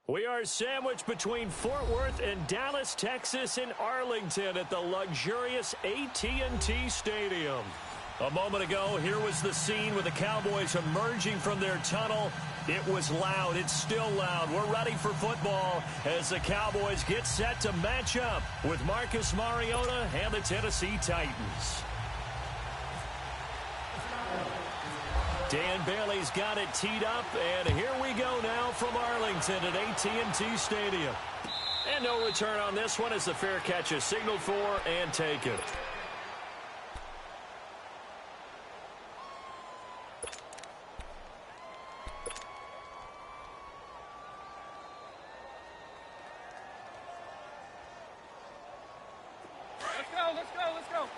We are sandwiched between Fort Worth and Dallas, Texas in Arlington at the luxurious AT&T Stadium. A moment ago, here was the scene with the Cowboys emerging from their tunnel. It was loud. It's still loud. We're ready for football as the Cowboys get set to match up with Marcus Mariota and the Tennessee Titans. Dan Bailey's got it teed up, and here we go now from Arlington at AT&T Stadium. And no return on this one as the fair catch is signaled for and taken. Let's go.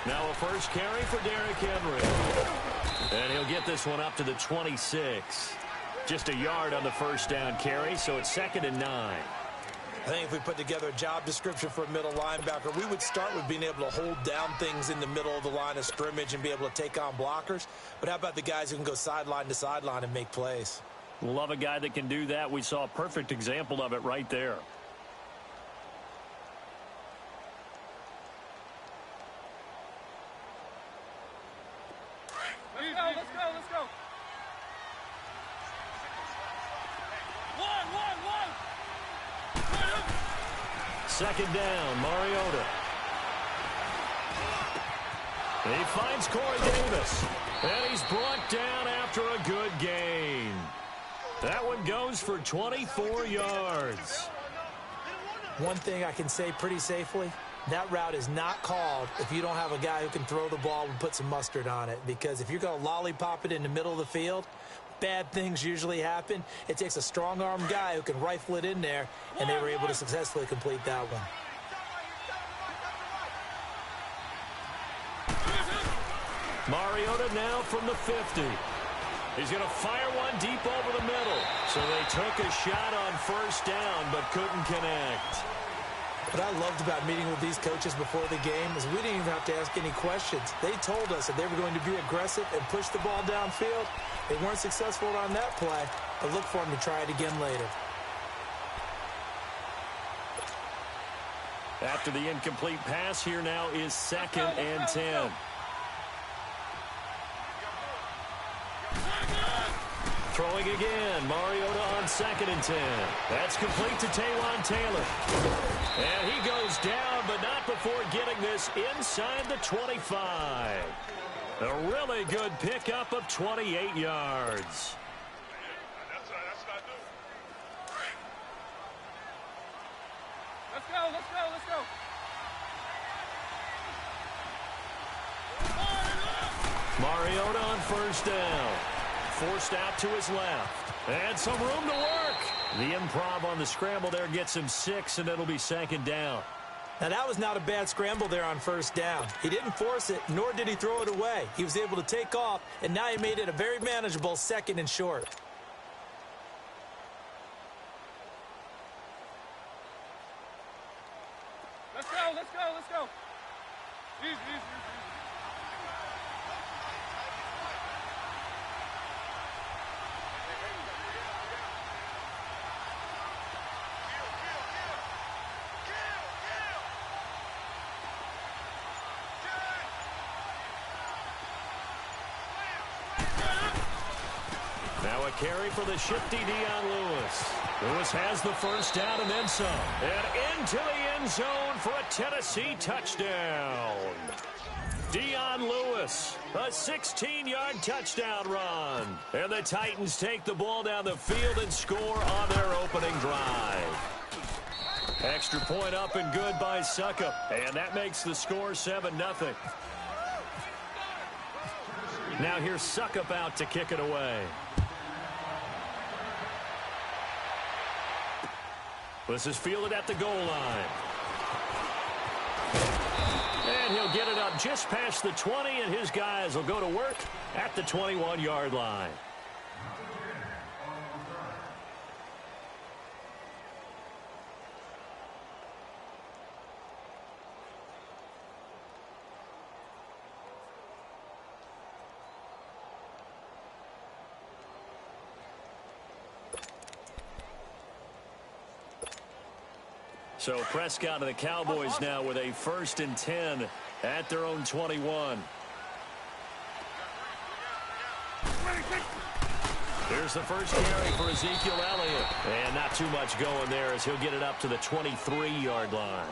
Now a first carry for Derrick Henry. And he'll get this one up to the 26. Just a yard on the first down carry, so it's 2nd and 9. I think if we put together a job description for a middle linebacker, we would start with being able to hold down things in the middle of the line of scrimmage and be able to take on blockers. But how about the guys who can go sideline to sideline and make plays? Love a guy that can do that. We saw a perfect example of it right there. Let's go. One. 2nd down, Mariota. He finds Corey Davis. And he's brought down after a good gain. That one goes for 24 yards. One thing I can say pretty safely, that route is not called if you don't have a guy who can throw the ball and put some mustard on it. Because if you're going to lollipop it in the middle of the field, bad things usually happen. It takes a strong-armed guy who can rifle it in there, and they were able to successfully complete that one. Mariota now from the 50. He's going to fire one deep over the middle. So they took a shot on first down, but couldn't connect. What I loved about meeting with these coaches before the game is we didn't even have to ask any questions. They told us that they were going to be aggressive and push the ball downfield. They weren't successful on that play, but look for them to try it again later. After the incomplete pass, here now is 2nd and 10. Throwing again, Mariota on 2nd and 10. That's complete to Taywan Taylor. And he goes down, but not before getting this inside the 25. A really good pickup of 28 yards. Let's go. Mariota on first down. Forced out to his left. And some room to work. The improv on the scramble there gets him 6, and it'll be 2nd down. Now, that was not a bad scramble there on first down. He didn't force it, nor did he throw it away. He was able to take off, and now he made it a very manageable 2nd and short. Let's go. Easy. Now a carry for the shifty Dion Lewis. Lewis has the first down and then some. And into the end zone for a Tennessee touchdown. Dion Lewis, a 16-yard touchdown run. And the Titans take the ball down the field and score on their opening drive. Extra point up and good by Suckup. And that makes the score 7-0. Now here's Suckup out to kick it away. This is fielded at the goal line. And he'll get it up just past the 20, and his guys will go to work at the 21-yard line. So Prescott and the Cowboys now with a 1st and 10 at their own 21. Here's the first carry for Ezekiel Elliott. And not too much going there as he'll get it up to the 23-yard line.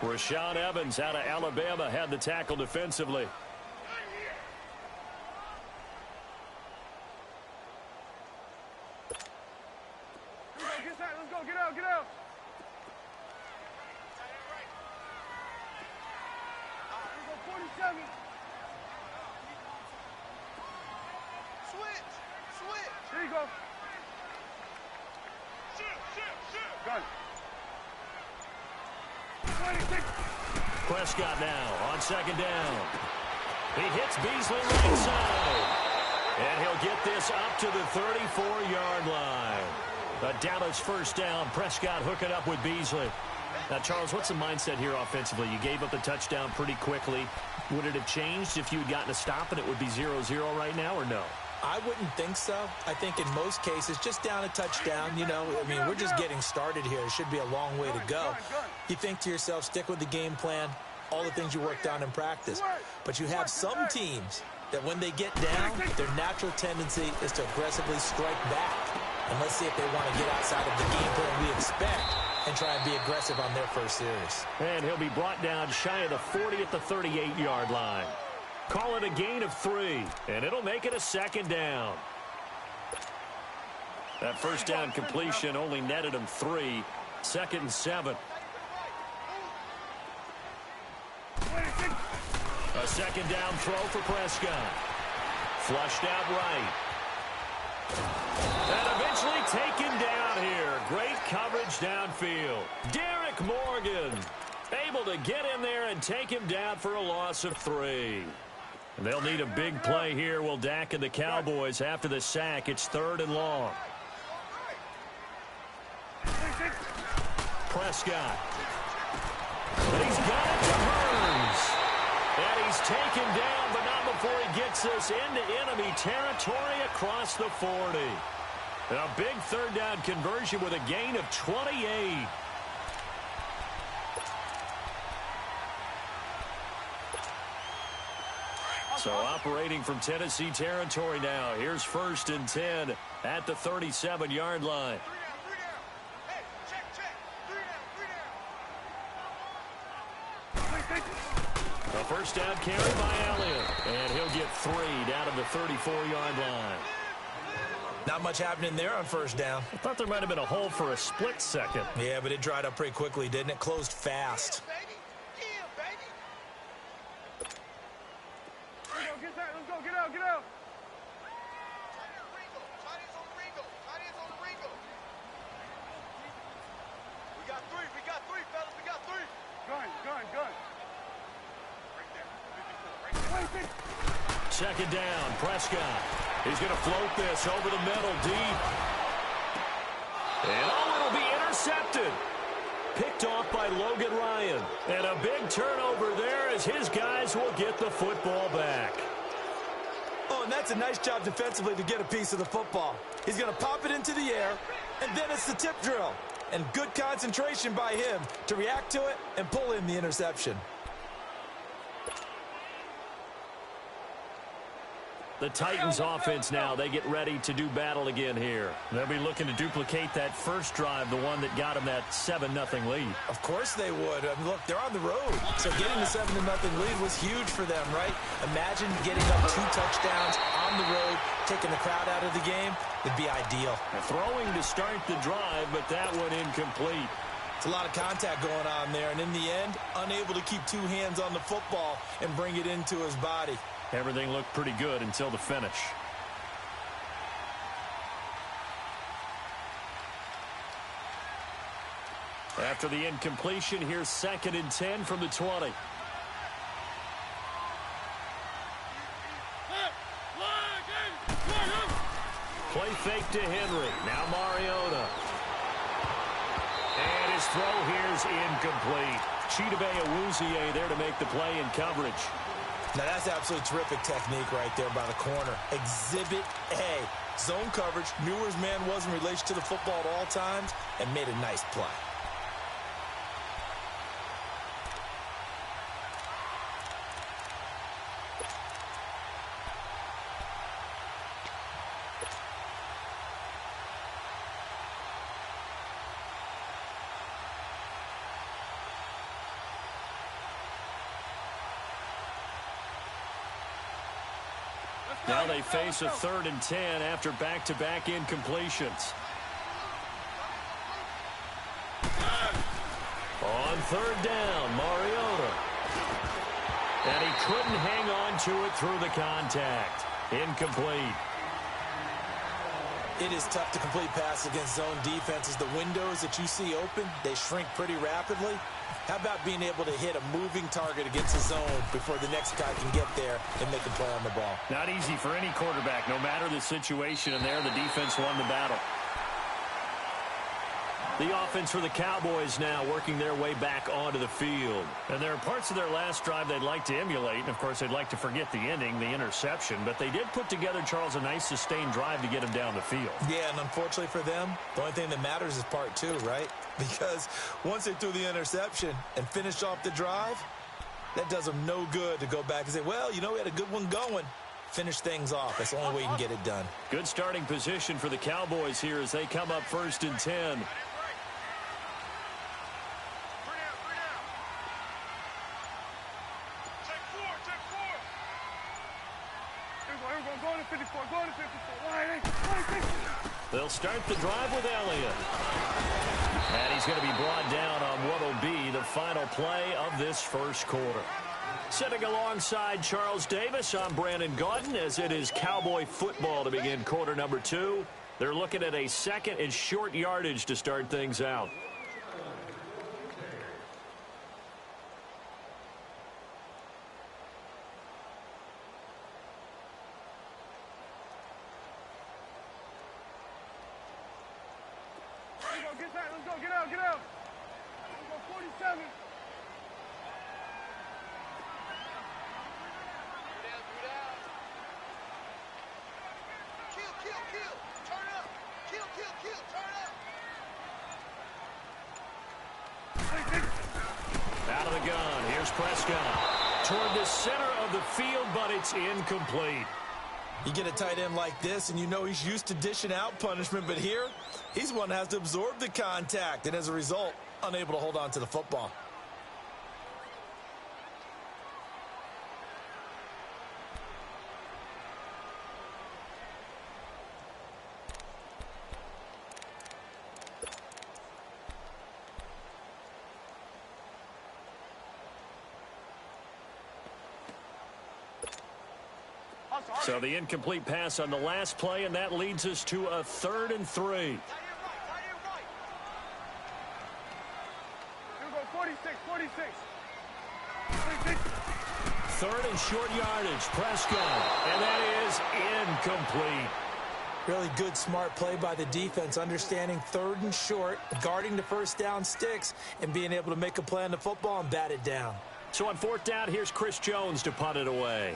Rashaan Evans out of Alabama had the tackle defensively. Let's go. Get out. Here we go, 47. Switch. There you go. Shoot. Gun. 26. Prescott now on 2nd down. He hits Beasley right side. And he'll get this up to the 34-yard line. A Dallas 1st down. Prescott hooking up with Beasley. Now, Charles, what's the mindset here offensively? You gave up the touchdown pretty quickly. Would it have changed if you had gotten a stop and it would be 0-0 right now, or no? I wouldn't think so. I think in most cases, just down a touchdown, we're just getting started here. It should be a long way to go. You think to yourself, stick with the game plan, all the things you worked on in practice. But you have some teams that when they get down, their natural tendency is to aggressively strike back. And let's see if they want to get outside of the game plan we expect and try and be aggressive on their first series. And he'll be brought down shy of the 40 at the 38-yard line. Call it a gain of 3, and it'll make it a 2nd down. That 1st down completion only netted him 3. 2nd and 7. A 2nd down throw for Prescott. Flushed out right. And eventually taken down here. Great coverage downfield. Derek Morgan able to get in there and take him down for a loss of 3. And they'll need a big play here, will Dak and the Cowboys after the sack. It's 3rd and long. Prescott. And he's got it to Burns. And he's taken down, but not before he gets us into enemy territory across the 40. And a big 3rd down conversion with a gain of 28. So operating from Tennessee territory now. Here's 1st and 10 at the 37-yard line. A 1st down carry by Elliott. And he'll get 3 down to the 34-yard line. Not much happening there on 1st down. I thought there might have been a hole for a split second. Yeah, but it dried up pretty quickly, didn't it? Closed fast. Get out. We got three, fellas. We got 3. Gun. Right there. 2nd down, Prescott. He's going to float this over the middle deep. And it'll be intercepted. Picked off by Logan Ryan. And a big turnover there as his guys will get the football back. Oh, and that's a nice job defensively to get a piece of the football. He's going to pop it into the air, and then it's the tip drill. And good concentration by him to react to it and pull in the interception. The Titans offense now, they get ready to do battle again here. They'll be looking to duplicate that first drive, the one that got them that 7-0 lead. Of course they would. I mean, look, they're on the road. So getting the 7-0 lead was huge for them, right? Imagine getting up 2 touchdowns on the road, taking the crowd out of the game. It'd be ideal. Throwing to start the drive, but that one incomplete. It's a lot of contact going on there, and in the end, unable to keep 2 hands on the football and bring it into his body. Everything looked pretty good until the finish. After the incompletion, here's 2nd and 10 from the 20. Play fake to Henry. Now Mariota. And his throw here's incomplete. Chidobe Awuzie there to make the play in coverage. Now, that's absolutely terrific technique right there by the corner. Exhibit A. Zone coverage, knew where his man was in relation to the football at all times, and made a nice play. Now they face a 3rd and 10 after back-to-back incompletions. On 3rd down, Mariota. And he couldn't hang on to it through the contact. Incomplete. It is tough to complete passes against zone defenses. The windows that you see open, they shrink pretty rapidly. How about being able to hit a moving target against the zone before the next guy can get there and make a play on the ball? Not easy for any quarterback. No matter the situation in there, the defense won the battle. The offense for the Cowboys now working their way back onto the field. And there are parts of their last drive they'd like to emulate. And, of course, they'd like to forget the ending, the interception. But they did put together, Charles, a nice sustained drive to get him down the field. Yeah, and unfortunately for them, the only thing that matters is part 2, right? Because once they threw the interception and finished off the drive, that does them no good to go back and say, well, you know, we had a good one going. Finish things off. That's the only way you can get it done. Good starting position for the Cowboys here as they come up 1st and 10. They'll start the drive with Elliott. And he's going to be brought down on what will be the final play of this first quarter. Sitting alongside Charles Davis, I'm Brandon Gaudin as it is Cowboy football to begin quarter number 2. They're looking at a 2nd and short yardage to start things out. Get out. Let's go, 47. Kill. Turn up. Kill. Turn up. Out of the gun. Here's Prescott. Toward the center of the field, but it's incomplete. You get a tight end like this, and you know he's used to dishing out punishment, but here, he's one that has to absorb the contact, and as a result, unable to hold on to the football. So the incomplete pass on the last play, and that leads us to a 3rd and 3. Here we go, 46. 3rd and short yardage, Prescott, and that is incomplete. Really good, smart play by the defense, understanding 3rd and short, guarding the first down sticks, and being able to make a play on the football and bat it down. So on 4th down, here's Chris Jones to punt it away.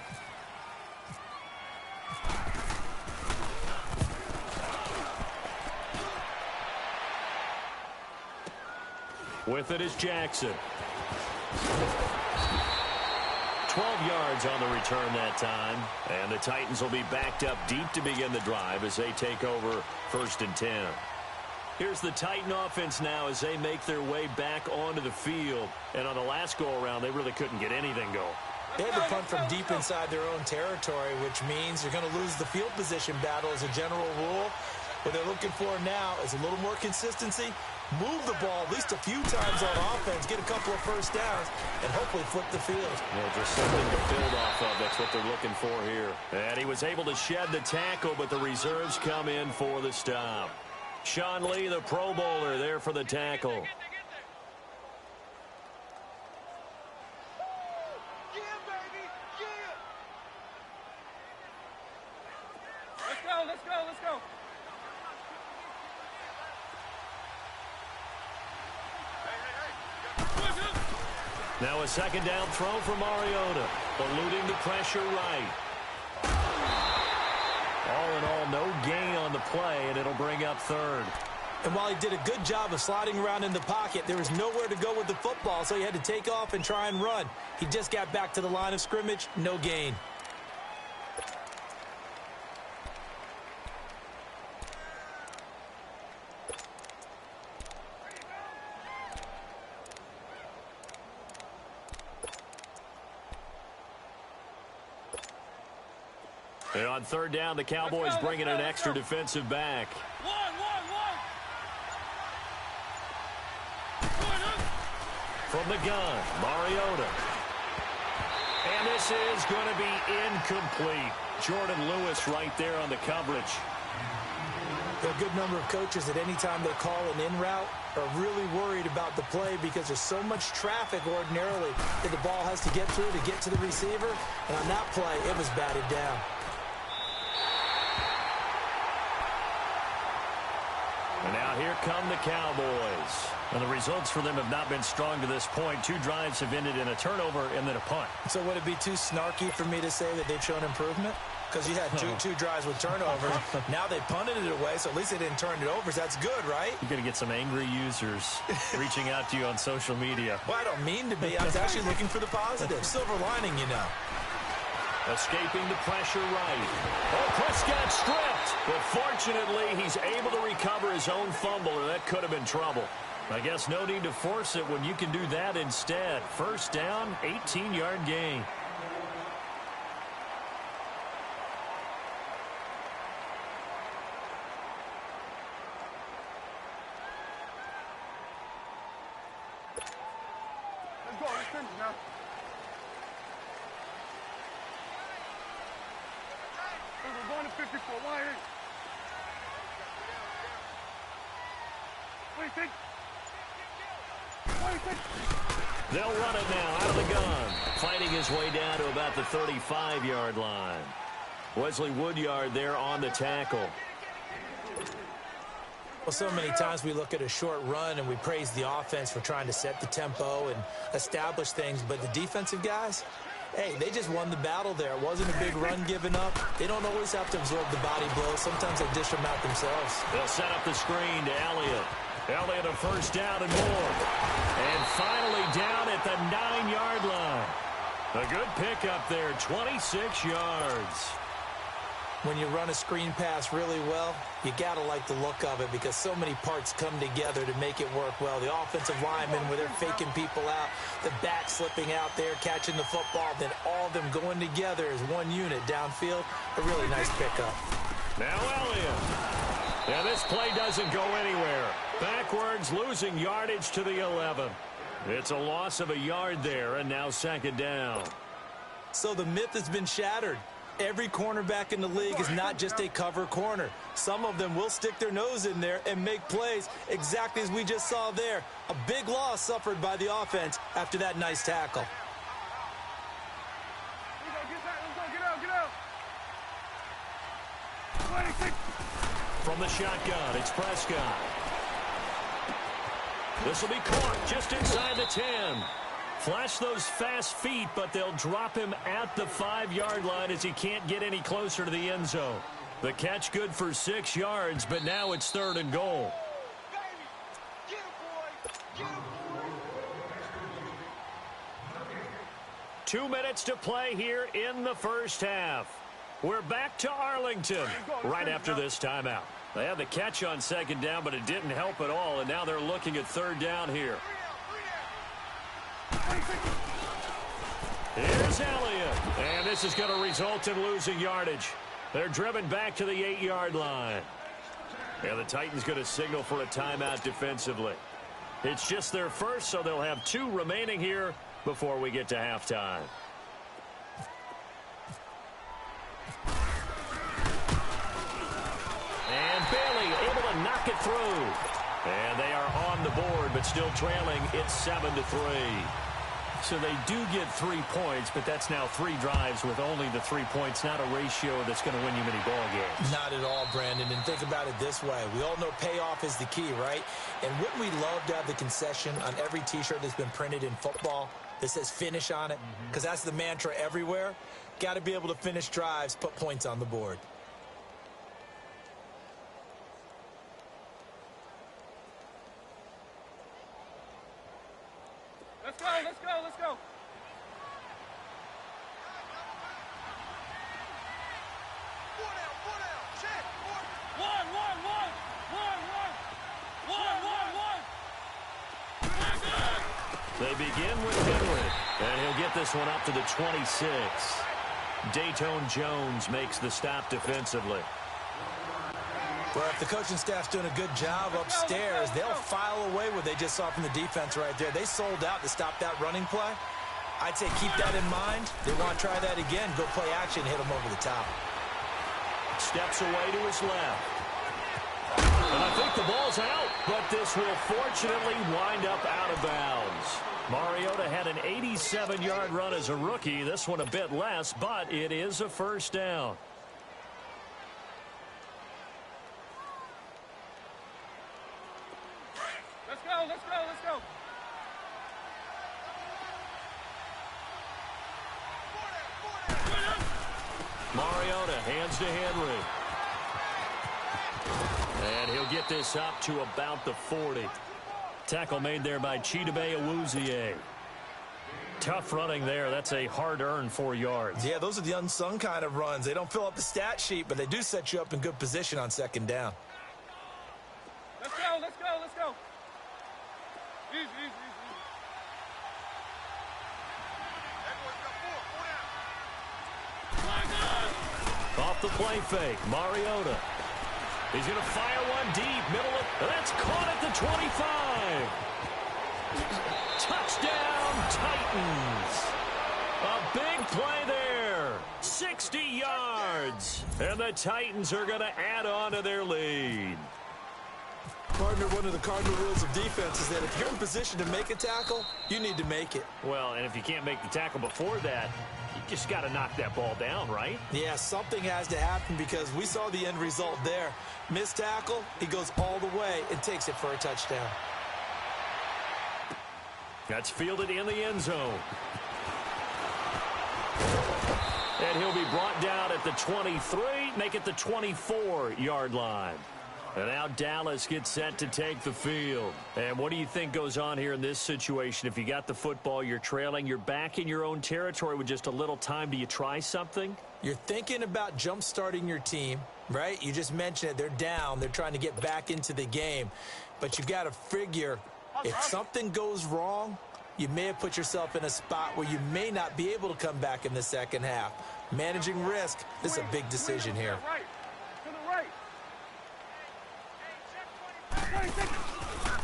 With it is Jackson. 12 yards on the return that time. And the Titans will be backed up deep to begin the drive as they take over 1st and 10. Here's the Titan offense now as they make their way back onto the field. And on the last go-around, they really couldn't get anything going. They had to punt from deep inside their own territory, which means you're going to lose the field position battle as a general rule. What they're looking for now is a little more consistency, move the ball at least a few times on offense, get a couple of first downs, and hopefully flip the field. Yeah, just something to build off of. That's what they're looking for here. And he was able to shed the tackle, but the reserves come in for the stop. Sean Lee, the Pro Bowler, there for the tackle. Let's go. Now a 2nd down throw for Mariota, eluding the pressure right. All in all, no gain on the play, and it'll bring up 3rd. And while he did a good job of sliding around in the pocket, there was nowhere to go with the football, so he had to take off and try and run. He just got back to the line of scrimmage, no gain. And on third down, the Cowboys bring in an extra defensive back. From the gun, Mariota. And this is going to be incomplete. Jordan Lewis right there on the coverage. There are a good number of coaches that any time they call an in route are really worried about the play because there's so much traffic ordinarily that the ball has to get through to get to the receiver. And on that play, it was batted down. And now here come the Cowboys. And the results for them have not been strong to this point. 2 drives have ended in a turnover and then a punt. So would it be too snarky for me to say that they've shown improvement? Because you had two drives with turnovers. Now they punted it away, so at least they didn't turn it over. So that's good, right? You're going to get some angry users reaching out to you on social media. Well, I don't mean to be. I was actually looking for the positive. Silver lining, you know. Escaping the pressure right. Oh, Prescott stripped. But fortunately, he's able to recover his own fumble, and that could have been trouble. I guess no need to force it when you can do that instead. First down, 18-yard gain. Let's go. Let's finish now. We're going to 54. Why here? What do you think? They'll run it now out of the gun. Fighting his way down to about the 35-yard line. Wesley Woodyard there on the tackle. Well, so many times we look at a short run and we praise the offense for trying to set the tempo and establish things, but the defensive guys, hey, they just won the battle there. It wasn't a big run given up. They don't always have to absorb the body blows. Sometimes they dish them out themselves. They'll set up the screen to Elliott. Elliott a first down and more. And finally down at the 9-yard line. A good pickup there, 26 yards. When you run a screen pass really well, you got to like the look of it because so many parts come together to make it work well. The offensive linemen, where they're faking people out, the back slipping out there, catching the football, then all of them going together as one unit downfield. A really nice pickup. Now Elliott. Yeah, this play doesn't go anywhere. Backwards, losing yardage to the 11. It's a loss of a yard there, and now second down. So the myth has been shattered. Every cornerback in the league is not just a cover corner. Some of them will stick their nose in there and make plays exactly as we just saw there. A big loss suffered by the offense after that nice tackle. From the shotgun, it's Prescott. This will be caught just inside the 10. Flash those fast feet, but they'll drop him at the 5-yard line as he can't get any closer to the end zone. The catch good for 6 yards, but now it's 3rd and goal. 2 minutes to play here in the first half. We're back to Arlington right after this timeout. They had the catch on second down, but it didn't help at all, and now they're looking at 3rd down here. Here's Elliott, and this is going to result in losing yardage. They're driven back to the 8-yard line. And the Titans going to signal for a timeout defensively. It's just their first, so they'll have 2 remaining here before we get to halftime. And Bailey able to knock it through. And they are on the board, but still trailing. It's 7-3. So they do get 3 points, but that's now 3 drives with only the 3 points, not a ratio that's going to win you many ball games. Not at all, Brandon. And think about it this way. We all know payoff is the key, right? And wouldn't we love to have the concession on every T-shirt that's been printed in football that says finish on it? Because that's the mantra everywhere. Got to be able to finish drives, put points on the board. Let's go, let's go, let's go. They begin with Henry, and he'll get this one up to the 26. Dayton Jones makes the stop defensively. Well, if the coaching staff's doing a good job upstairs, they'll file away what they just saw from the defense right there. They sold out to stop that running play. I'd say keep that in mind. They want to try that again, go play action, hit them over the top. Steps away to his left. And I think the ball's out, but this will fortunately wind up out of bounds. Mariota had an 87-yard run as a rookie. This one a bit less, but it is a first down. Let's go, let's go, let's go. Mariota hands to Henry. And he'll get this up to about the 40. Tackle made there by Chidobe Awuzie. Tough running there. That's a hard-earned 4 yards. Yeah, those are the unsung kind of runs. They don't fill up the stat sheet, but they do set you up in good position on second down. Let's go, let's go, let's go. Easy, easy, easy. Off the play fake, Mariota. He's going to fire one deep, middle of, that's caught at the 25. Touchdown, Titans. A big play there, 60 yards. And the Titans are going to add on to their lead. Partner, one of the cardinal rules of defense is that if you're in position to make a tackle, you need to make it. Well, and if you can't make the tackle before that, you just got to knock that ball down, right? Yeah, something has to happen because we saw the end result there. Missed tackle, he goes all the way and takes it for a touchdown. That's fielded in the end zone. And he'll be brought down at the 23, make it the 24-yard line. And now Dallas gets set to take the field. And what do you think goes on here in this situation? If you got the football, you're trailing, you're back in your own territory with just a little time. Do you try something? You're thinking about jump-starting your team, right? You just mentioned it. They're down. They're trying to get back into the game. But you've got to figure if something goes wrong, you may have put yourself in a spot where you may not be able to come back in the second half. Managing risk, this is a big decision here.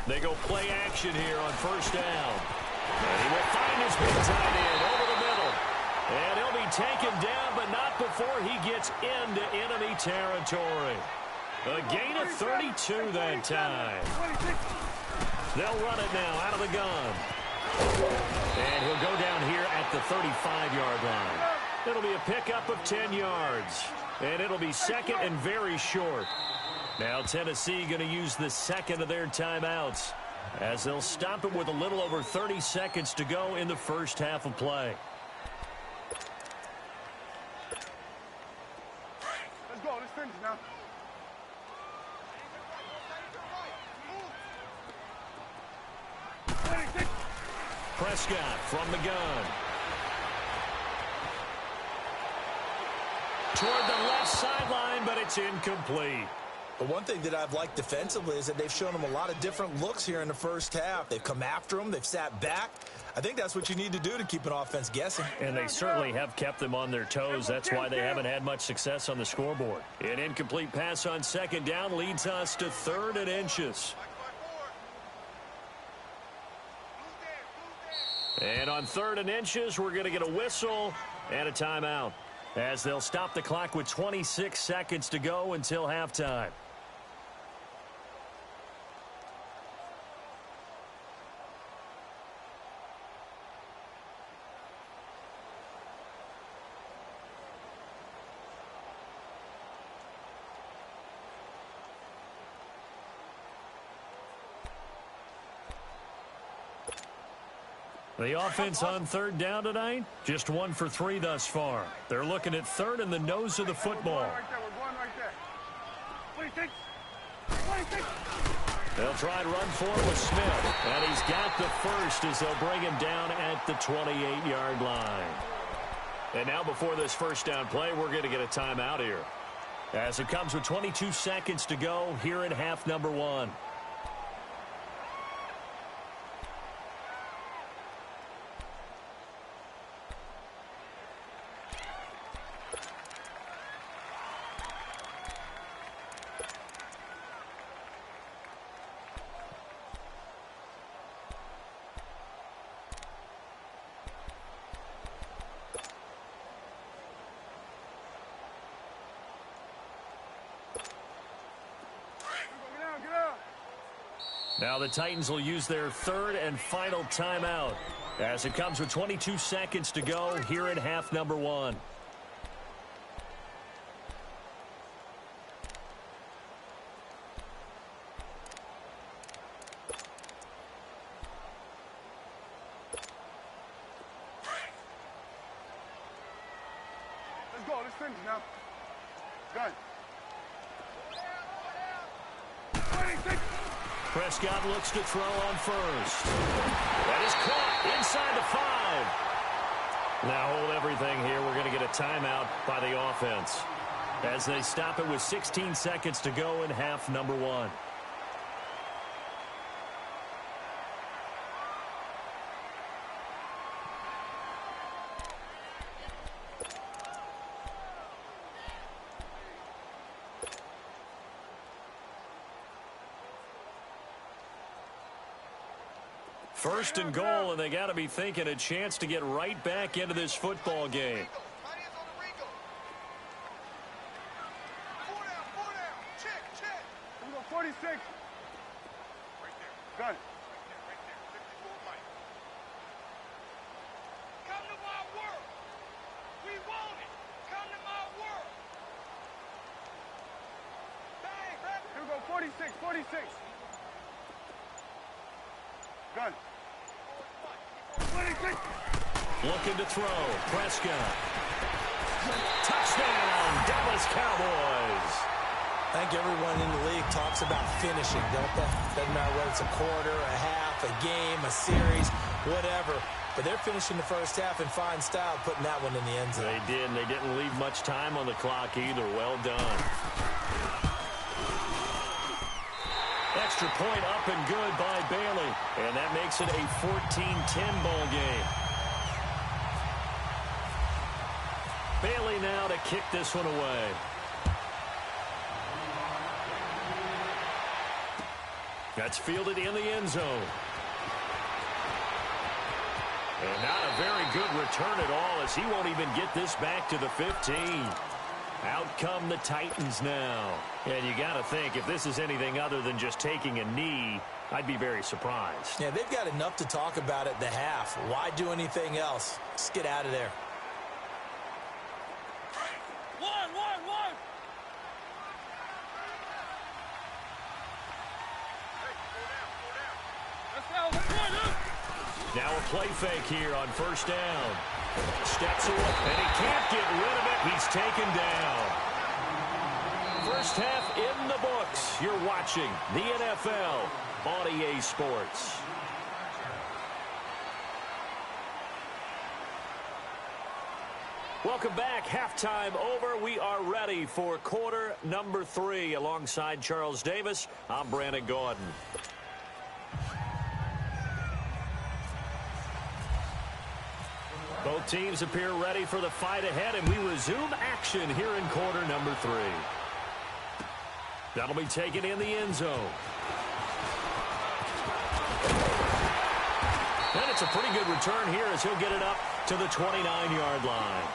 They go play action here on first down. And he will find his big tight end over the middle. And he'll be taken down, but not before he gets into enemy territory. A gain of 32 that time. They'll run it now out of the gun. And he'll go down here at the 35-yard line. It'll be a pickup of 10 yards. And it'll be second and very short. Now Tennessee going to use the second of their timeouts as they'll stop it with a little over 30 seconds to go in the first half of play. Let's go, let's finish now. Prescott from the gun. Toward the left sideline, but it's incomplete. But one thing that I've liked defensively is that they've shown them a lot of different looks here in the first half. They've come after them. They've sat back. I think that's what you need to do to keep an offense guessing. And they certainly have kept them on their toes. That's why they haven't had much success on the scoreboard. An incomplete pass on second down leads us to 3rd and inches. And on 3rd and inches, we're going to get a whistle and a timeout as they'll stop the clock with 26 seconds to go until halftime. The offense on 3rd down tonight, just 1 for 3 thus far. They're looking at 3rd in the nose of the football. They'll try and run for it with Smith. And he's got the first as they'll bring him down at the 28-yard line. And now before this first down play, we're going to get a timeout here. As it comes with 22 seconds to go here in half number 1. Now the Titans will use their third and final timeout as it comes with 22 seconds to go here in half number one. Let's go. Let's finish now. Gun. 26. Prescott looks to throw on first. That is caught inside the 5. Now hold everything here. We're going to get a timeout by the offense as they stop it with 16 seconds to go in half number one. First and goal, and they got to be thinking a chance to get right back into this football game. Check. We go 46. Right there. Gun. Right there. 54 Mike. Come to my world. We want it. Come to my world. Bang, bang. Here we go 46. Gun. 26. Looking to throw. Prescott. Touchdown, Dallas Cowboys. I think everyone in the league talks about finishing, don't they? Doesn't matter whether it's a quarter, a half, a game, a series, whatever. But they're finishing the first half in fine style, putting that one in the end zone. They did, and they didn't leave much time on the clock either. Well done. Extra point up and good by Bailey. And that makes it a 14-10 ball game. Bailey now to kick this one away. That's fielded in the end zone. And not a very good return at all as he won't even get this back to the 15. Out come the Titans now. And you got to think, if this is anything other than just taking a knee, I'd be very surprised. Yeah, they've got enough to talk about at the half. Why do anything else? Just get out of there. One. Now a play fake here on first down. Steps away, and he can't get rid of it. He's taken down. First half in the books. You're watching the NFL on EA Sports. Welcome back. Halftime over. We are ready for quarter number 3. Alongside Charles Davis, I'm Brandon Gordon. Both teams appear ready for the fight ahead, and we resume action here in quarter number 3. That'll be taken in the end zone. And it's a pretty good return here as he'll get it up to the 29-yard line.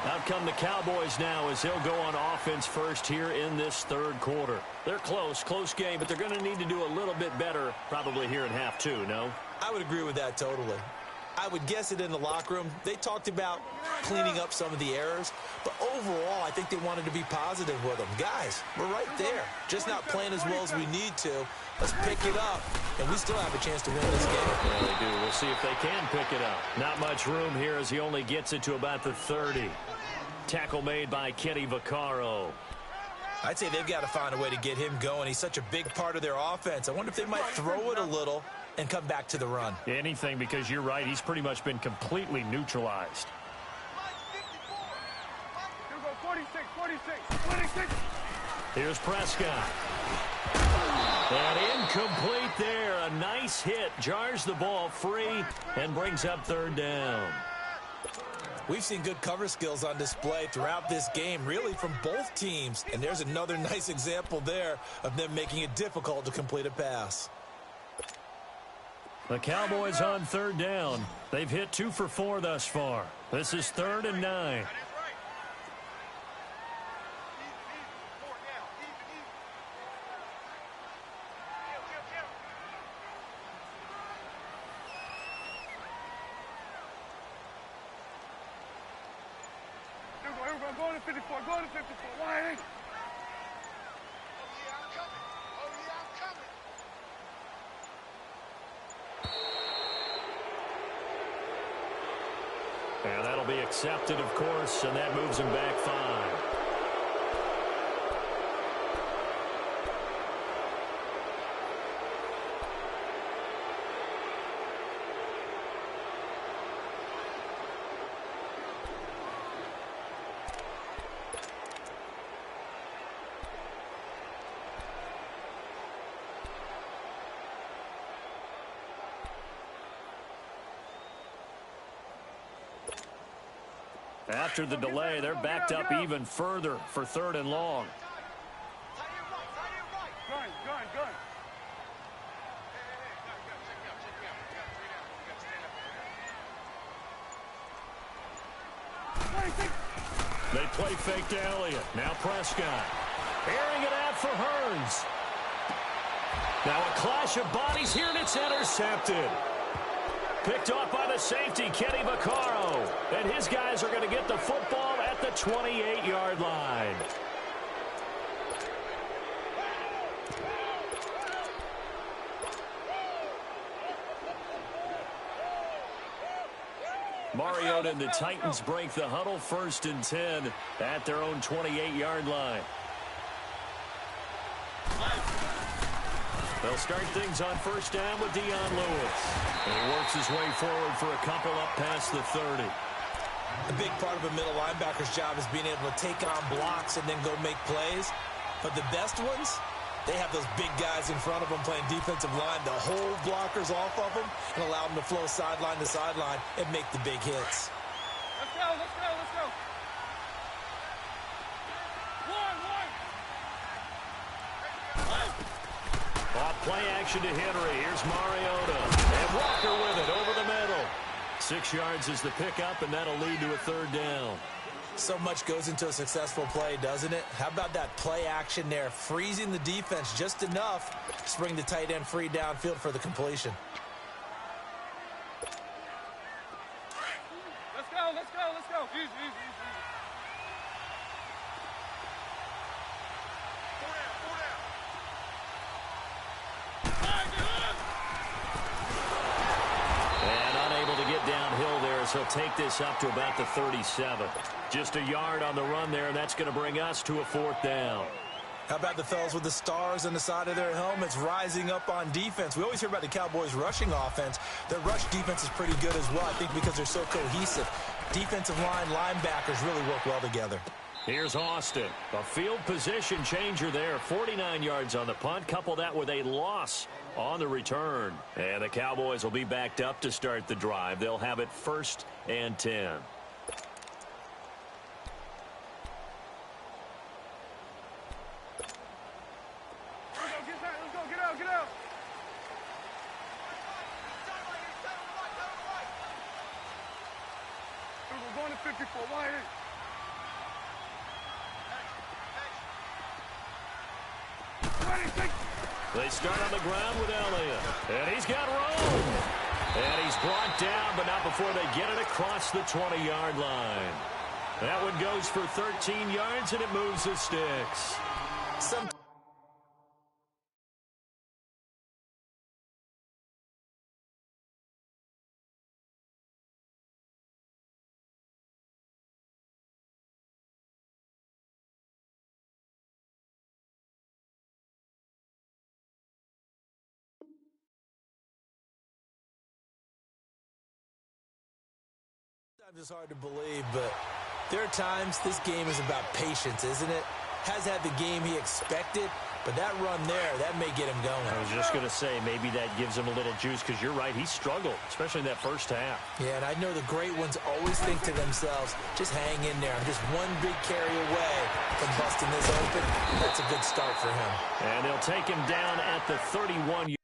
Out come the Cowboys now as they'll go on offense first here in this third quarter. They're close game, but they're going to need to do a little bit better probably here in half 2, no? I would agree with that totally. I would guess it in the locker room. They talked about cleaning up some of the errors, but overall, I think they wanted to be positive with them. Guys, we're right there. Just not playing as well as we need to. Let's pick it up, and we still have a chance to win this game. Well, they do. We'll see if they can pick it up. Not much room here as he only gets it to about the 30. Tackle made by Kenny Vaccaro. I'd say they've got to find a way to get him going. He's such a big part of their offense. I wonder if they might throw it a little and come back to the run. Anything, because you're right. He's pretty much been completely neutralized. Here we go 46. Here's Prescott. And incomplete there. A nice hit. Jars the ball free and brings up third down. We've seen good cover skills on display throughout this game, really from both teams. And there's another nice example there of them making it difficult to complete a pass. The Cowboys on third down. They've hit 2 for 4 thus far. This is 3rd and 9. to 54. Going to 54. Wide. And that'll be accepted, of course, and that moves him back 5. After the delay, they're backed up even further for 3rd and long. Gun. They play fake to Elliott. Now Prescott. Airing it out for Hearns. Now a clash of bodies here, and it's intercepted. Picked off by the safety, Kenny Vaccaro. And his guys are going to get the football at the 28-yard line. Mariota and the Titans break the huddle, 1st and 10 at their own 28-yard line. They'll start things on 1st down with Dion Lewis. And he works his way forward for a couple up past the 30. A big part of a middle linebacker's job is being able to take on blocks and then go make plays. But the best ones, they have those big guys in front of them playing defensive line to hold blockers off of them and allow them to flow sideline to sideline and make the big hits. Let's go. Off play action to Henry. Here's Mariota. And Walker with it over the middle. 6 yards is the pickup, and that'll lead to a 3rd down. So much goes into a successful play, doesn't it? How about that play action there, freezing the defense just enough to bring the tight end free downfield for the completion. Let's go. Easy. And unable to get downhill there as he'll take this up to about the 37. Just a yard on the run there, and that's going to bring us to a 4th down. How about the fellas with the stars on the side of their helmets rising up on defense? We always hear about the Cowboys' rushing offense. Their rush defense is pretty good as well, I think, because they're so cohesive. Defensive line, linebackers really work well together. Here's Austin. A field position changer there. 49 yards on the punt. Couple that with a loss on the return. And the Cowboys will be backed up to start the drive. They'll have it 1st and 10. Get out. We're going to 54. Wide. They start on the ground with Elliott. And he's got room. And he's brought down, but not before they get it across the 20-yard line. That one goes for 13 yards, and it moves the sticks. Sometimes it's hard to believe, but there are times this game is about patience, isn't it? Has had the game he expected, but that run there, that may get him going. I was just going to say, maybe that gives him a little juice, because you're right, he struggled, especially in that first half. Yeah, and I know the great ones always think to themselves, just hang in there. I'm just one big carry away from busting this open. That's a good start for him. And they'll take him down at the 31.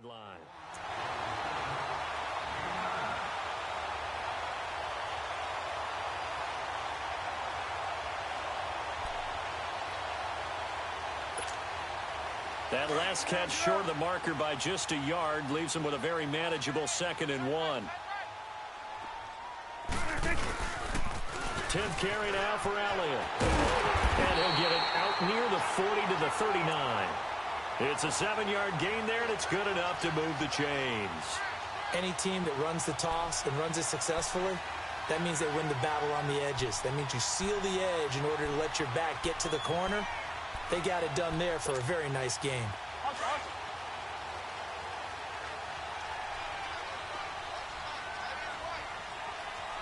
6-yard line. That last catch short of the marker by just a yard leaves him with a very manageable 2nd and 1. 10th carry now for Elliott. And he'll get it out near the 40 to the 39. It's a 7-yard gain there, and it's good enough to move the chains. Any team that runs the toss and runs it successfully, that means they win the battle on the edges. That means you seal the edge in order to let your back get to the corner. They got it done there for a very nice game.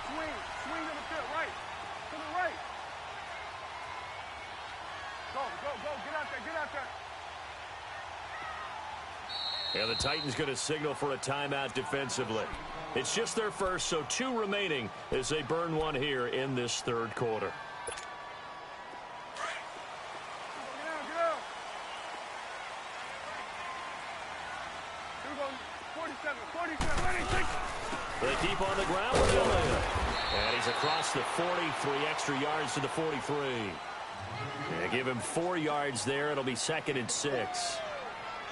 Swing to the field, right. To the right. Go, get out there. And the Titans going to signal for a timeout defensively. It's just their first, so 2 remaining as they burn one here in this 3rd quarter. They keep on the ground with Elliott. And he's across the 43 extra yards to the 43. And give him 4 yards there. It'll be 2nd and 6.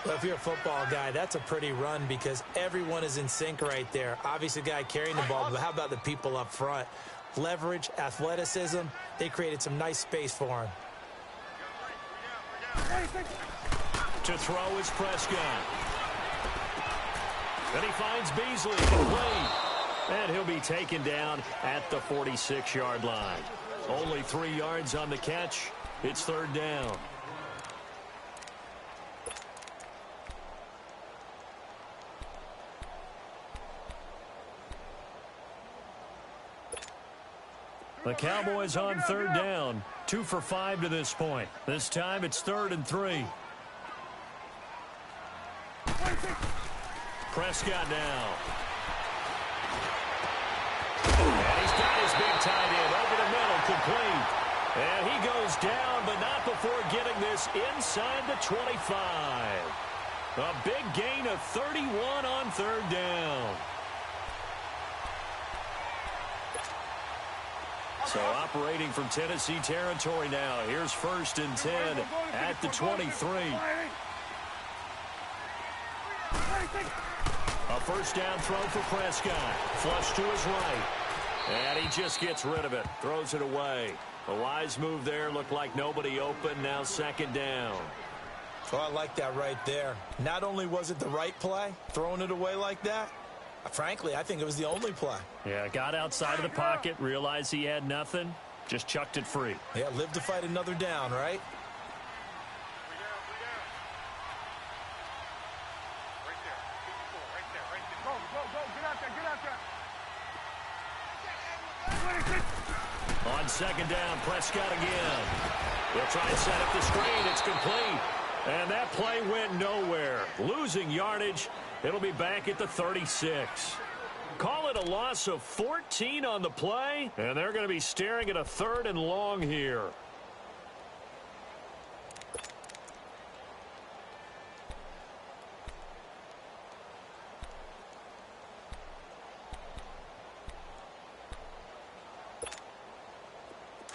Well, if you're a football guy, that's a pretty run because everyone is in sync right there. Obviously, the guy carrying the ball, but how about the people up front? Leverage, athleticism, they created some nice space for him. To throw is Prescott. And he finds Beasley complete. And he'll be taken down at the 46-yard line. Only 3 yards on the catch. It's 3rd down. The Cowboys on 3rd down. 2 for 5 to this point. This time it's 3rd and 3. Prescott now. And he's got his big tight end over the middle, complete. And he goes down, but not before getting this inside the 25. A big gain of 31 on 3rd down. So operating from Tennessee territory now. Here's 1st and 10 at the 23. A 1st down throw for Prescott. Flush to his right. And he just gets rid of it. Throws it away. A wise move there. Looked like nobody open. Now 2nd down. Oh, I like that right there. Not only was it the right play, throwing it away like that, frankly, I think it was the only play. Yeah, got outside of the pocket, realized he had nothing, just chucked it free. Yeah, live to fight another down, right? On 2nd down, Prescott again. They'll try and set up the screen. It's complete. And that play went nowhere. Losing yardage. It'll be back at the 36. Call it a loss of 14 on the play. And they're going to be staring at a 3rd and long here.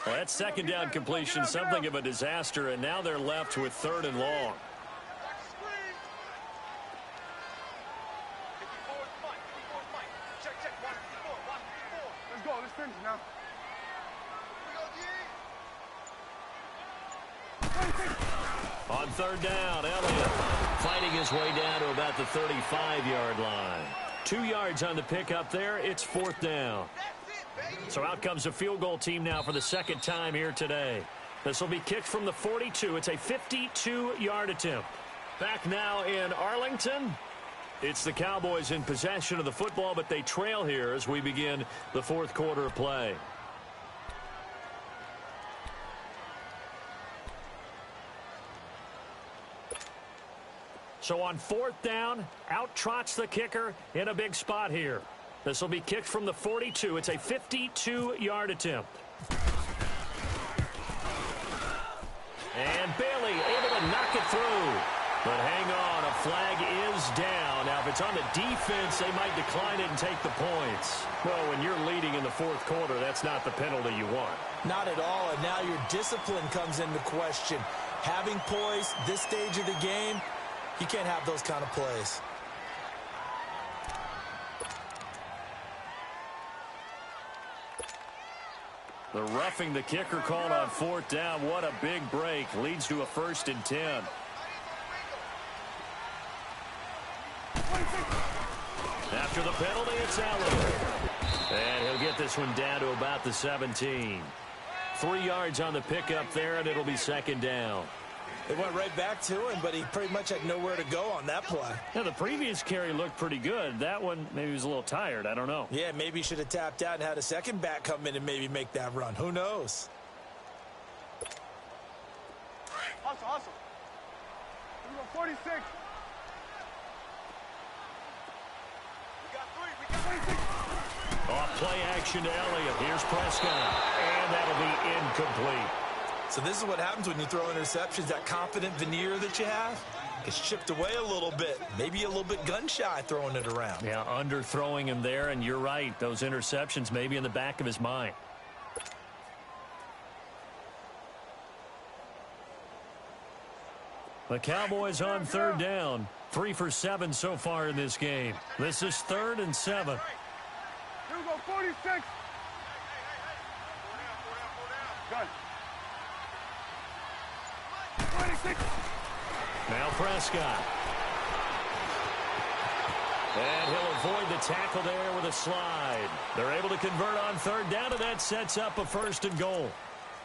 Well, that 2nd down completion, something of a disaster, and now they're left with 3rd and long. Let's go. Let's finish now. On 3rd down, Elliott fighting his way down to about the 35-yard line. 2 yards on the pickup there. It's 4th down. So out comes a field goal team now for the 2nd time here today. This will be kicked from the 42. It's a 52-yard attempt. Back now in Arlington. It's the Cowboys in possession of the football, but they trail here as we begin the 4th quarter of play. So on 4th down, out trots the kicker in a big spot here. This will be kicked from the 42. It's a 52-yard attempt. And Bailey able to knock it through. But hang on, a flag is down. Now, if it's on the defense, they might decline it and take the points. Well, when you're leading in the fourth quarter, that's not the penalty you want. Not at all, and now your discipline comes into question. Having poise this stage of the game, you can't have those kind of plays. The roughing the kicker called on fourth down. What a big break. Leads to a 1st and 10. After the penalty, it's Allen. And he'll get this one down to about the 17. 3 yards on the pickup there, and it'll be 2nd down. It went right back to him, but he pretty much had nowhere to go on that play. Yeah, the previous carry looked pretty good. That one, maybe he was a little tired. I don't know. Yeah, maybe he should have tapped out and had a second back come in and maybe make that run. Who knows? Hustle, hustle. We got 46. We got 3. We got 26. Off play action to Elliott. Here's Prescott. And that'll be incomplete. So this is what happens when you throw interceptions. That confident veneer that you have gets chipped away a little bit. Maybe a little bit gun-shy throwing it around. Yeah, underthrowing him there, and you're right. Those interceptions may be in the back of his mind. The Cowboys on 3rd down. 3 for 7 so far in this game. This is 3rd and 7. Here we go, 46. Gun. 26. Now Prescott. And he'll avoid the tackle there with a slide. They're able to convert on 3rd down, and that sets up a 1st and goal.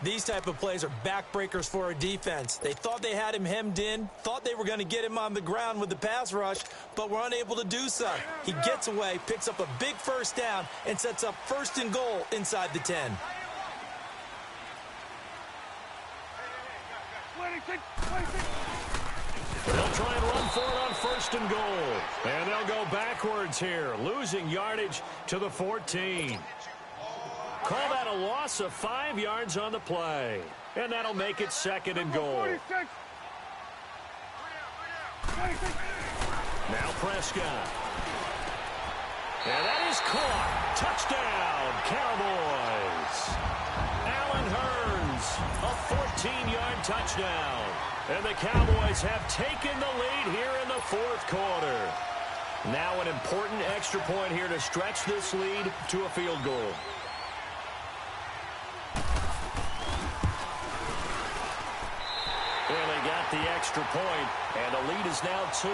These type of plays are backbreakers for a defense. They thought they had him hemmed in, thought they were going to get him on the ground with the pass rush, but were unable to do so. He gets away, picks up a big 1st down, and sets up 1st and goal inside the 10. 26. 26. They'll try and run for it on 1st and goal. And they'll go backwards here, losing yardage to the 14. Call that a loss of 5 yards on the play. And that'll make it 2nd and goal. 46. 26. Now Prescott. And that is caught. Touchdown, Cowboys. Allen Hurns, a 14-yard touchdown. And the Cowboys have taken the lead here in the 4th quarter. Now an important extra point here to stretch this lead to a field goal. And they got the extra point, and the lead is now 2.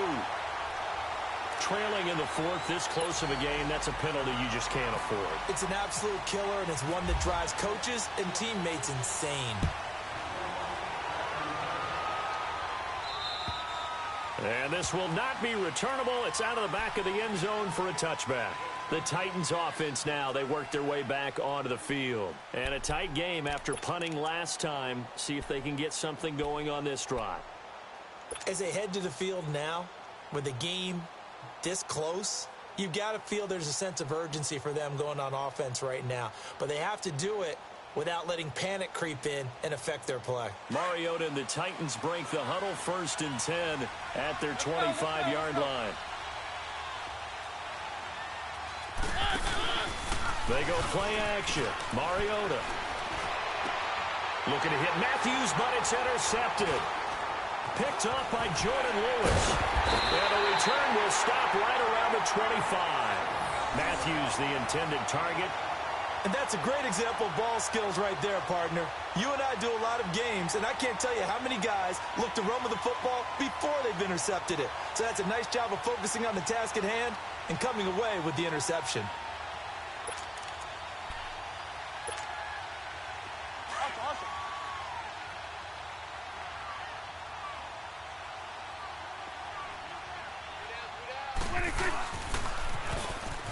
Trailing in the 4th, this close of a game, that's a penalty you just can't afford. It's an absolute killer, and it's one that drives coaches and teammates insane. And this will not be returnable. It's out of the back of the end zone for a touchback. The Titans offense now, they work their way back onto the field. And a tight game after punting last time. See if they can get something going on this drive. As they head to the field now, with the game this close, you've got to feel there's a sense of urgency for them going on offense right now. But they have to do it without letting panic creep in and affect their play. Mariota and the Titans break the huddle 1st and 10 at their 25-yard line. They go play action. Mariota. Looking to hit Matthews, but it's intercepted. Picked off by Jordan Lewis. And the return will stop right around the 25. Matthews, the intended target. And that's a great example of ball skills right there, partner. You and I do a lot of games, and I can't tell you how many guys look to run with the football before they've intercepted it. So that's a nice job of focusing on the task at hand and coming away with the interception.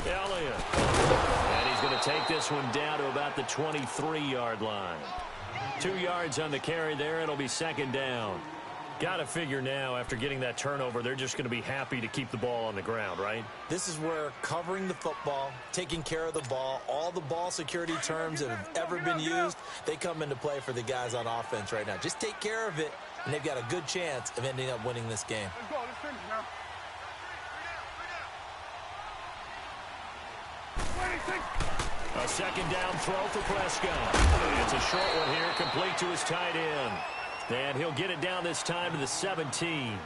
Elliott. And he's going to take this one down to about the 23-yard line. 2 yards on the carry there. It'll be 2nd down. Got to figure now, after getting that turnover, they're just going to be happy to keep the ball on the ground, right? This is where covering the football, taking care of the ball, all the ball security terms that have ever been used, they come into play for the guys on offense right now. Just take care of it, and they've got a good chance of ending up winning this game. Let's go. Let's finish now. 26. A second down throw for Prescott. It's a short one here, complete to his tight end. And he'll get it down this time to the 17.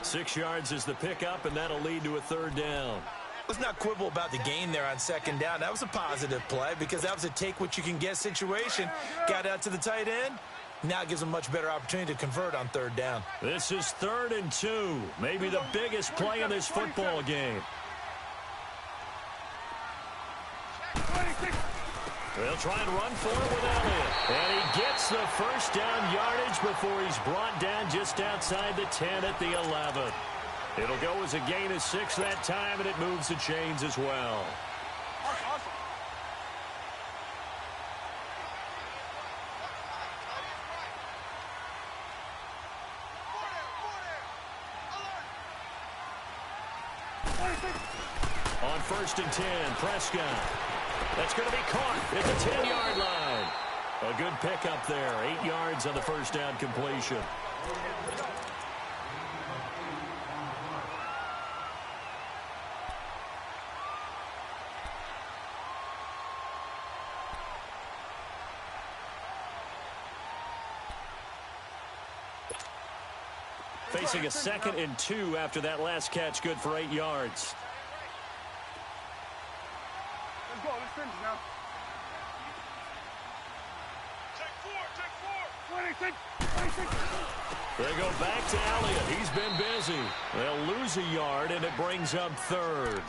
6 yards is the pickup, and that'll lead to a third down. Let's not quibble about the gain there on second down. That was a positive play because that was a take-what-you-can-get situation. Got out to the tight end. Now it gives them a much better opportunity to convert on third down. This is 3rd and 2. Maybe the biggest play in this football game. 26. They'll try and run for it with Elliott. And he gets the first down yardage before he's brought down just outside the 10 at the 11. It'll go as a gain of 6 that time, and it moves the chains as well. Awesome. On 1st and 10, Prescott. That's going to be caught at the 10-yard line. A good pickup there. 8 yards on the first down completion. Facing a 2nd and 2 after that last catch, good for 8 yards. Let's go. Let's finish now. Take 4. 26. 26. They go back to Elliott. He's been busy. They'll lose a yard, and it brings up 3rd.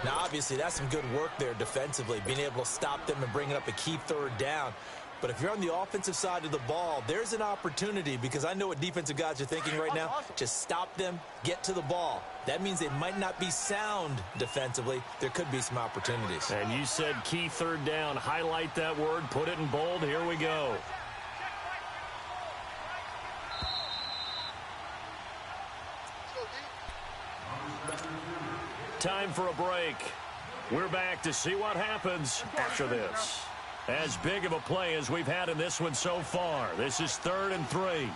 Now, obviously, that's some good work there defensively, being able to stop them and bringing up a key third down. But if you're on the offensive side of the ball, there's an opportunity because I know what defensive guys are thinking right now. Just stop them, get to the ball. That means they might not be sound defensively. There could be some opportunities. And you said key third down. Highlight that word. Put it in bold. Here we go. Time for a break. We're back to see what happens after this. As big of a play as we've had in this one so far. This is 3rd and 3.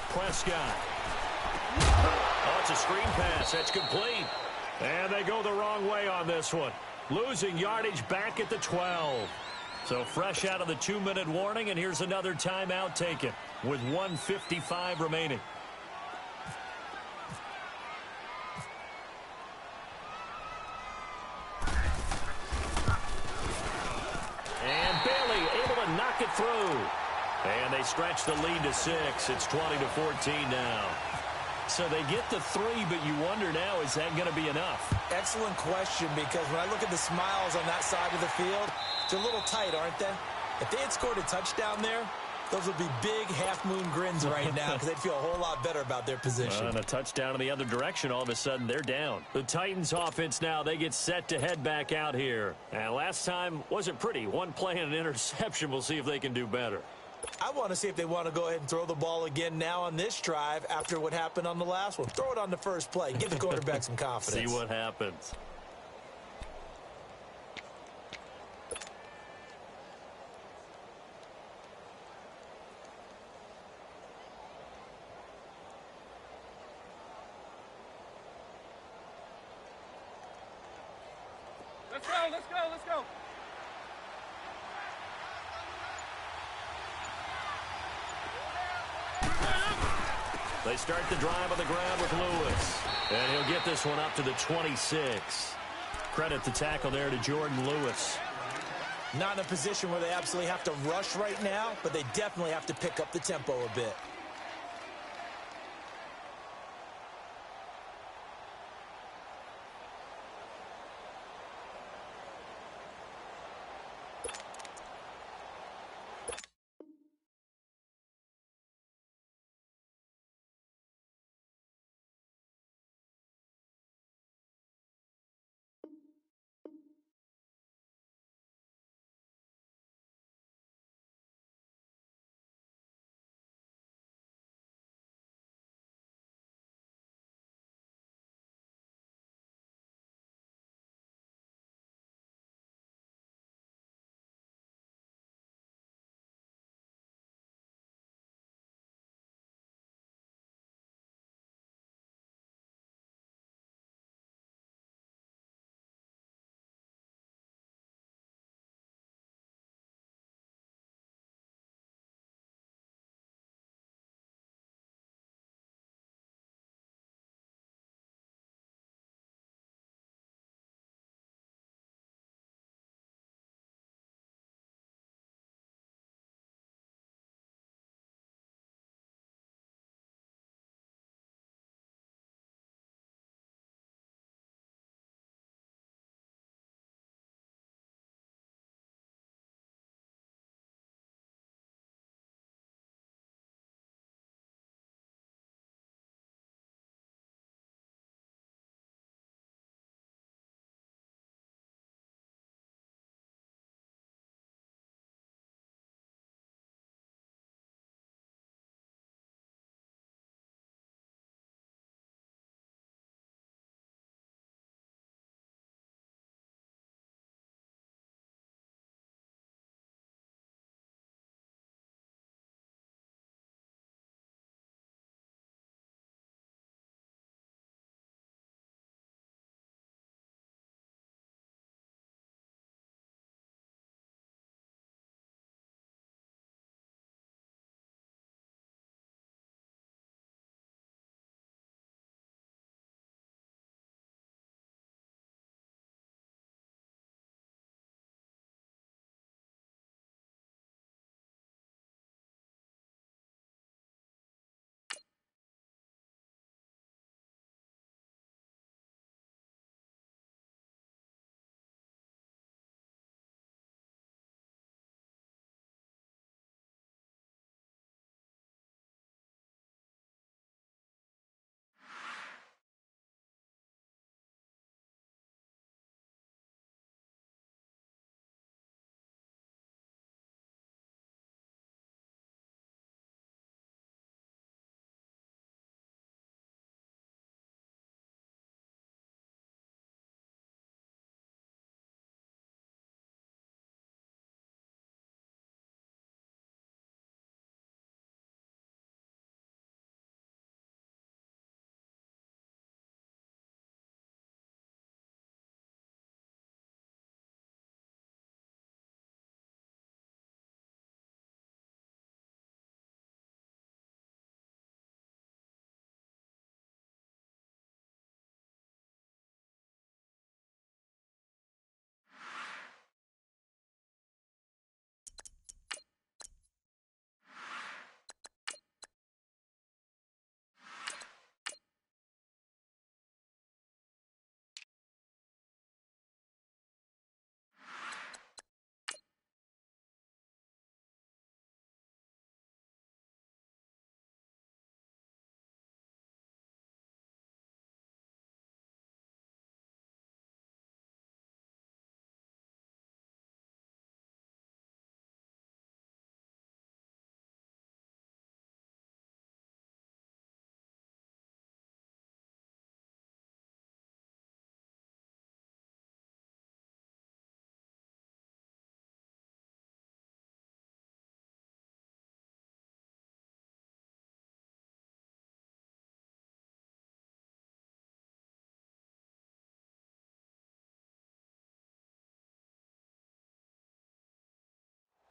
Prescott. Oh, it's a screen pass. That's complete. And they go the wrong way on this one. Losing yardage back at the 12. So fresh out of the 2-minute warning, and here's another timeout taken with 1:55 remaining. Knock it through. And they stretch the lead to 6. It's 20-14 now. So they get the 3, but you wonder now, is that going to be enough? Excellent question, because when I look at the smiles on that side of the field, they're a little tight, aren't they? If they had scored a touchdown there, those would be big half-moon grins right now because they'd feel a whole lot better about their position. And a touchdown in the other direction, all of a sudden they're down. The Titans offense now, they get set to head back out here. And last time wasn't pretty. One play and an interception. We'll see if they can do better. I want to see if they want to go ahead and throw the ball again now on this drive after what happened on the last one. Throw it on the first play. Give the quarterback some confidence. See what happens. Let's go. They start the drive on the ground with Lewis. And he'll get this one up to the 26. Credit the tackle there to Jordan Lewis. Not in a position where they absolutely have to rush right now, but they definitely have to pick up the tempo a bit.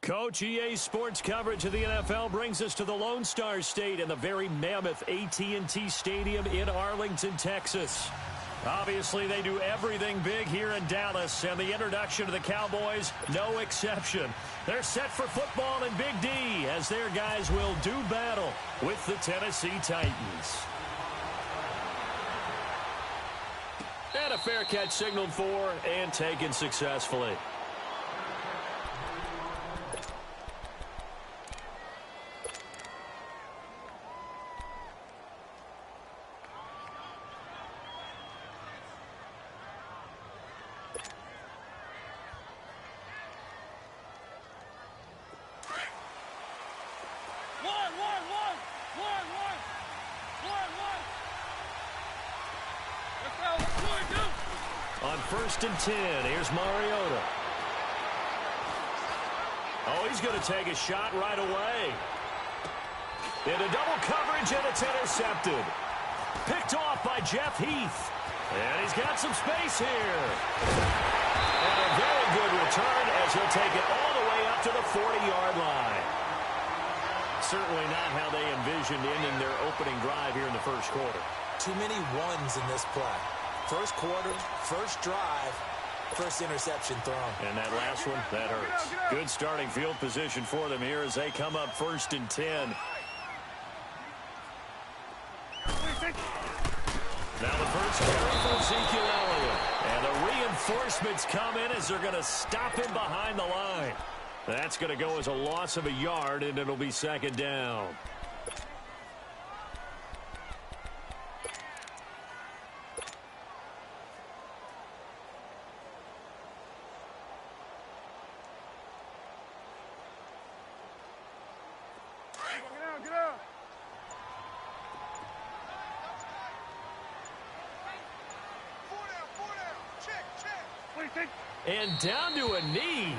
Coach, EA Sports coverage of the NFL brings us to the Lone Star State in the very mammoth AT&T Stadium in Arlington, Texas. Obviously, they do everything big here in Dallas, and the introduction of the Cowboys, no exception. They're set for football in Big D as their guys will do battle with the Tennessee Titans. And a fair catch signaled for and taken successfully. On 1st and 10, here's Mariota. Oh, he's going to take a shot right away. Into double coverage, and it's intercepted. Picked off by Jeff Heath. And he's got some space here. And a very good return as he'll take it all the way up to the 40-yard line. Certainly not how they envisioned ending their opening drive here in the first quarter. Too many ones in this play. First quarter, first drive, first interception thrown. And that last one, that hurts. Good starting field position for them here as they come up 1st and 10. Now the first carry for Ezekiel Elliott. And the reinforcements come in as they're going to stop him behind the line. That's going to go as a loss of a yard, and it'll be 2nd down. And down to a knee.